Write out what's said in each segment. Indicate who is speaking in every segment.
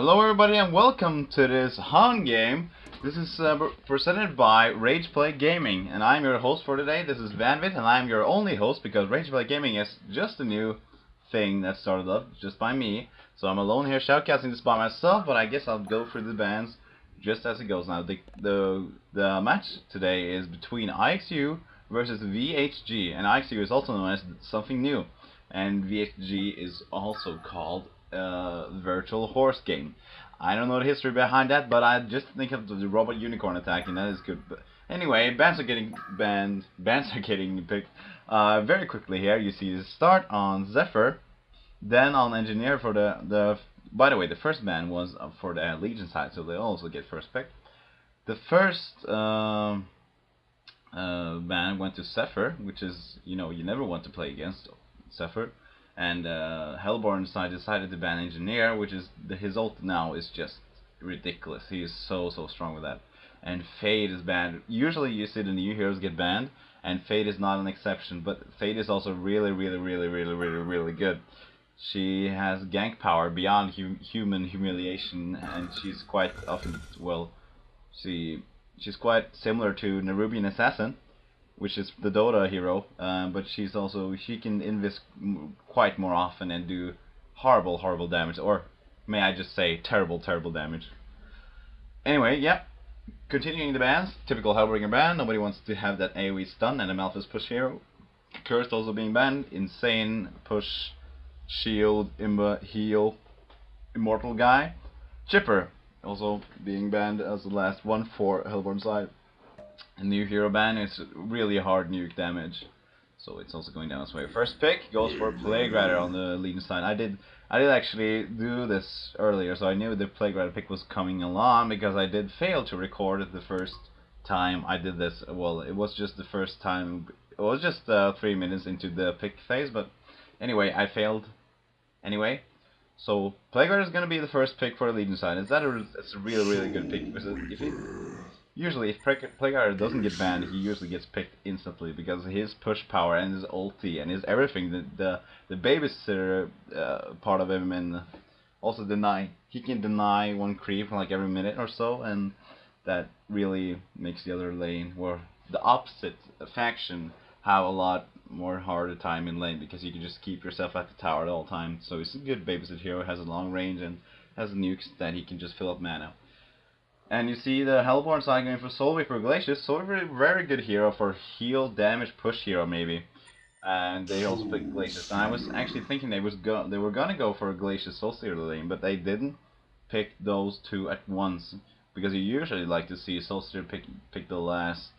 Speaker 1: Hello everybody and welcome to this Han game. This is presented by Rage Play Gaming, and I'm your host for today. This is Vanvit, and I'm your only host because Rage Play Gaming is just a new thing that started up just by me. So I'm alone here shoutcasting this by myself, but I guess I'll go through the bands just as it goes. Now the match today is between IXU versus VHG, and IXU is also known as something new, and VHG is also called virtual horse game. I don't know the history behind that, but I just think of the robot unicorn attack, and that is good. But anyway, bands are getting picked very quickly here. You see the start on Zephyr, then on Engineer for the. By the way, the first band was for the Legion side, so they also get first pick. The first band went to Zephyr, which is, you know, you never want to play against Zephyr. And Hellborn side decided to ban Engineer, which is his ult now is just ridiculous. He is so strong with that. And Fade is banned. Usually you see the new heroes get banned, and Fade is not an exception. But Fade is also really good. She has gank power beyond human humiliation, and she's quite often, well, she's quite similar to Nerubian Assassin, which is the Dota hero, but she can invis quite more often and do horrible damage, or may I just say terrible damage. Anyway, yeah, continuing the bans, typical Hellbringer ban. Nobody wants to have that AoE stun and a Malphus push hero. Cursed also being banned. Insane push, shield, heal, immortal guy. Chipper also being banned as the last one for Hellborn side. A new hero ban is really hard nuke damage, so it's also going down this way. First pick goes for Plague Rider on the Legion side. I did actually do this earlier, so I knew the Plague Rider pick was coming along because I did fail to record it the first time I did this. Well, it was just the first time. It was just 3 minutes into the pick phase, but anyway, I failed. Anyway, so Plague Rider is gonna be the first pick for the Legion side. It's a really good pick because usually, if Plague Rider doesn't get banned, he usually gets picked instantly because his push power and his ulti and his everything, the babysitter part of him, and also he can deny one creep like every minute or so, and that really makes the other lane, or the opposite faction, have a lot more harder time in lane because you can just keep yourself at the tower at all times. So he's a good babysit hero, has a long range and has nukes that he can just fill up mana. And you see the Hellborn side going for Soul Reaper Glacius. Soul Reaper, very good hero for heal, damage, push hero maybe. And they also picked Glacius. And I was actually thinking they were gonna go for a Glacius Soul Stealer lane, but they didn't pick those two at once, because you usually like to see Soul Stealer pick the last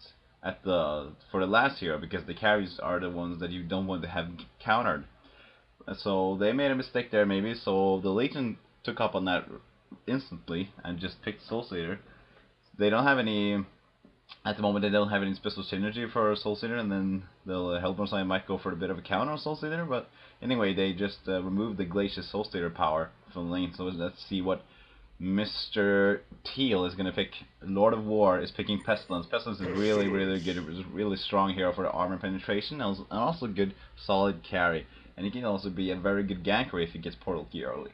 Speaker 1: for the last hero, because the carries are the ones that you don't want to have countered. So they made a mistake there maybe. So the Legion took up on that instantly and just picked Soul Stealer. They don't have any at the moment. They don't have any special synergy for Soul Stealer, and then the Hellborn side might go for a bit of a counter on Soul Stealer. But anyway, they just removed the Glacius Soul Stealer power from the lane. So let's see what Mr. Teal is gonna pick. Lord of War is picking Pestilence. Pestilence is really good. It was a really strong hero for the armor penetration, and also good solid carry. And he can also be a very good ganker if he gets Portal Key early.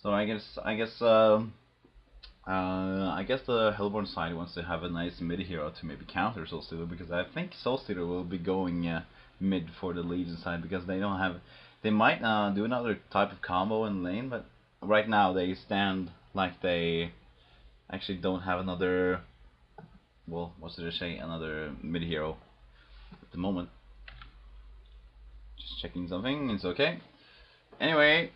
Speaker 1: So I guess the Hellborn side wants to have a nice mid hero to maybe counter Soul Stealer, because I think Soul Stealer will be going mid for the Legion side, because they don't have. They might do another type of combo in lane, but right now they stand like they actually don't have another. Well, what should I say? Another mid hero at the moment. Just checking something. It's okay. Anyway,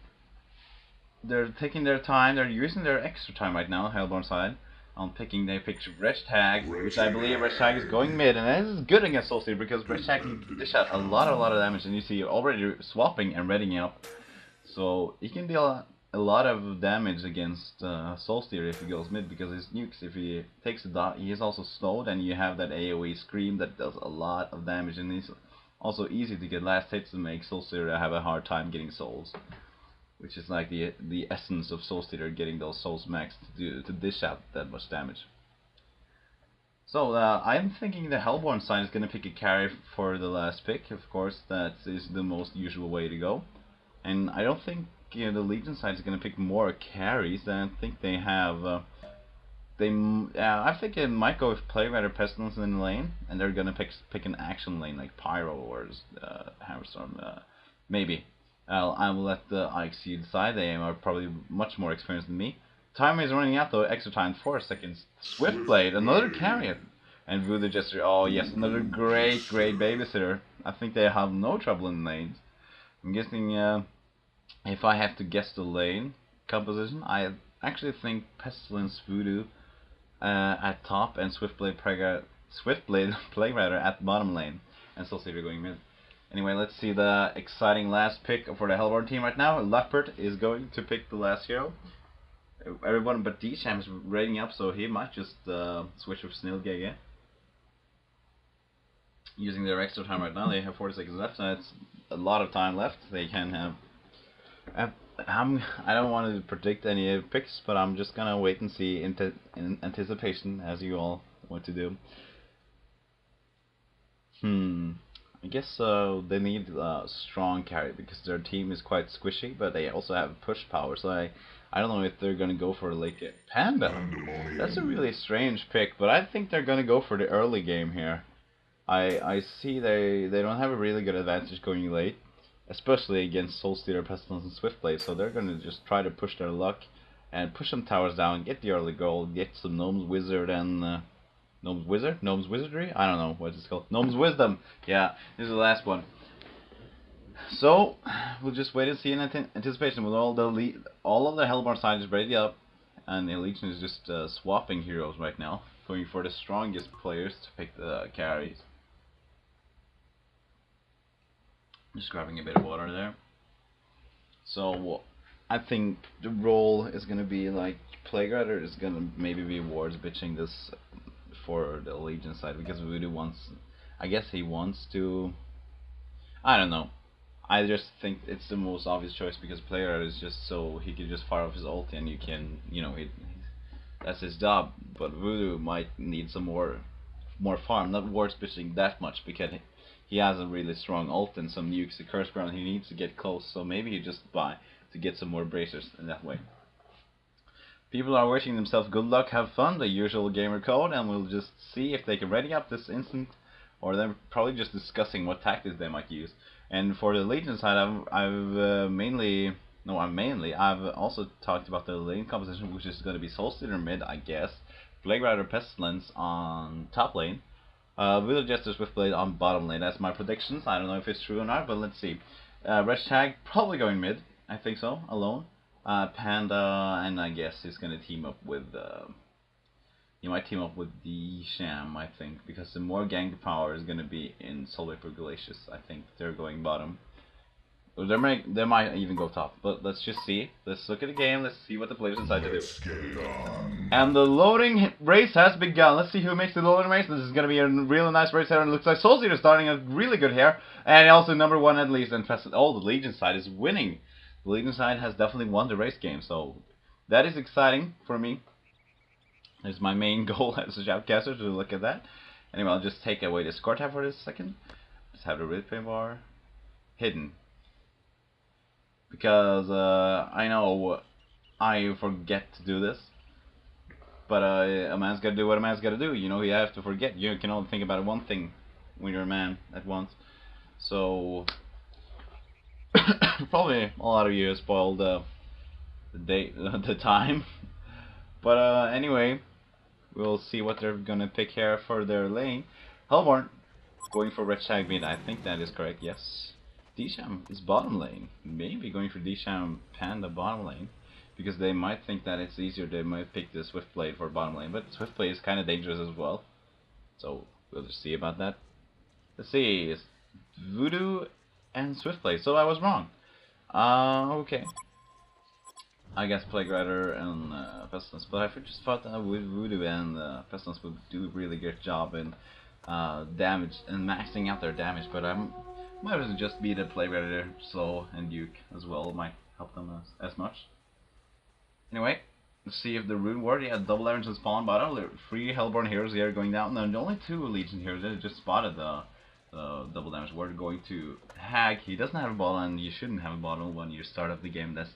Speaker 1: they're taking their time, they're using their extra time right now, Hellborn side, on picking. They picked Wretchtag, which I believe Wretchtag is going mid, and this is good against Soul Stealer because Wretchtag can dish out a lot of damage, and you see already swapping and readying up. So he can deal a lot of damage against Soul Stealer if he goes mid, because his nukes, if he takes a dot, he is also slowed, and you have that AoE Scream that does a lot of damage, and he's also easy to get last hits to make Soul Stealer have a hard time getting souls, which is like the essence of Soul Stealer, getting those souls maxed to dish out that much damage. So I'm thinking the Hellborn side is going to pick a carry for the last pick. Of course, that is the most usual way to go. And I don't think the Legion side is gonna pick more carries than I think they have. I think it might go with Plague Pestilence in the lane, and they're gonna pick an action lane like Pyro or Hammerstorm. Maybe. I will let the IXU decide. They are probably much more experienced than me. Time is running out though. Extra time, 4 seconds. Swiftblade, another carry. And Voodoo Jester, oh yes, another great babysitter. I think they have no trouble in lanes. I'm guessing, if I have to guess the lane composition, I actually think Pestilence, Voodoo at top, and Swiftblade Plague Rider at bottom lane. And Soul Savior going mid. Anyway, let's see the exciting last pick for the Hellborn team right now. Leopard is going to pick the last hero. Everyone but D-Sham is raiding up, so he might just switch with Snilgege. Using their extra time right now, they have 40 seconds left, and it's a lot of time left. They can have. I don't want to predict any picks, but I'm just gonna wait and see in anticipation, as you all want to do. I guess they need a strong carry because their team is quite squishy, but they also have push power. So I don't know if they're gonna go for like a Panda. That's a really strange pick, but I think they're gonna go for the early game here. I see they don't have a really good advantage going late, especially against Soulstealer, Pestilence, and Swiftblade. So they're gonna just try to push their luck and push some towers down, get the early goal, get some Gnome's Wizard and Gnome's Wizardry? I don't know what it's called. Gnome's Wisdom. Yeah, this is the last one. So we'll just wait and see in anticipation with all of the Hellborn side is ready up, and the Legion is just swapping heroes right now, going for the strongest players to pick the carries. Just grabbing a bit of water there. So I think the role is gonna be like Plague Rider is gonna maybe be wards bitching this for the Legion side, because Voodoo wants, I guess he wants to, I don't know. I just think it's the most obvious choice because Plague Rider is just so he can just fire off his ulti and you can, that's his job. But Voodoo might need some more farm, not wards bitching that much, because he has a really strong ult and some nukes, the curse ground, he needs to get close, so maybe he just buy to get some more bracers in that way. People are wishing themselves good luck, have fun, the usual gamer code, and we'll just see if they can ready up this instant, or they're probably just discussing what tactics they might use. And for the Legion side, I've also talked about the lane composition, which is going to be Soulstealer mid, I guess, Plague Rider Pestilence on top lane, Voodoo Jester Swiftblade on bottom lane. That's my predictions. I don't know if it's true or not, but let's see. Reshag probably going mid, I think so, alone. Panda, and I guess he's gonna team up with he might team up with D-Sham, I think, because the more gank power is gonna be in Soul Vapor Glacius. I think they're going bottom. Or they might even go top, but let's just see. Let's look at the game, let's see what the players decide to do. And the loading race has begun. Let's see who makes the loading race. This is gonna be a really nice race here, and it looks like Soulstealer starting a really good here, and also number 1 at least, and the Legion side is winning. The Legion side has definitely won the race game, so that is exciting for me. It's my main goal as a shoutcaster to look at that. Anyway, I'll just take away the score tab for this second. Just have the replay bar hidden, because I know I forget to do this, but a man's gotta do what a man's gotta do. You have to forget. You can only think about one thing when you're a man at once. So probably a lot of you have spoiled the date, the time. But anyway, we'll see what they're gonna pick here for their lane. Hellborn going for Red Shag mid. I think that is correct. Yes. D-Sham is bottom lane. Maybe going for D-Sham Panda bottom lane, because they might think that it's easier. They might pick the Swiftblade for bottom lane, but Swiftblade is kind of dangerous as well. So we'll just see about that. Let's see. It's Voodoo and Swiftblade. So I was wrong. Okay. I guess Plague Rider and Pestilence, but I just thought that Voodoo and Pestilence would do a really good job in damage and maxing out their damage, but might as well just be the Plague Rider, Slow, and Duke as well. Might help them as much. Anyway, let's see if the Rune Ward, double damage and spawn bottom. 3 Hellborn heroes here going down, and only 2 Legion heroes. They just spotted the double damage ward going to Hag. He doesn't have a bottle, and you shouldn't have a bottle when you start up the game. That's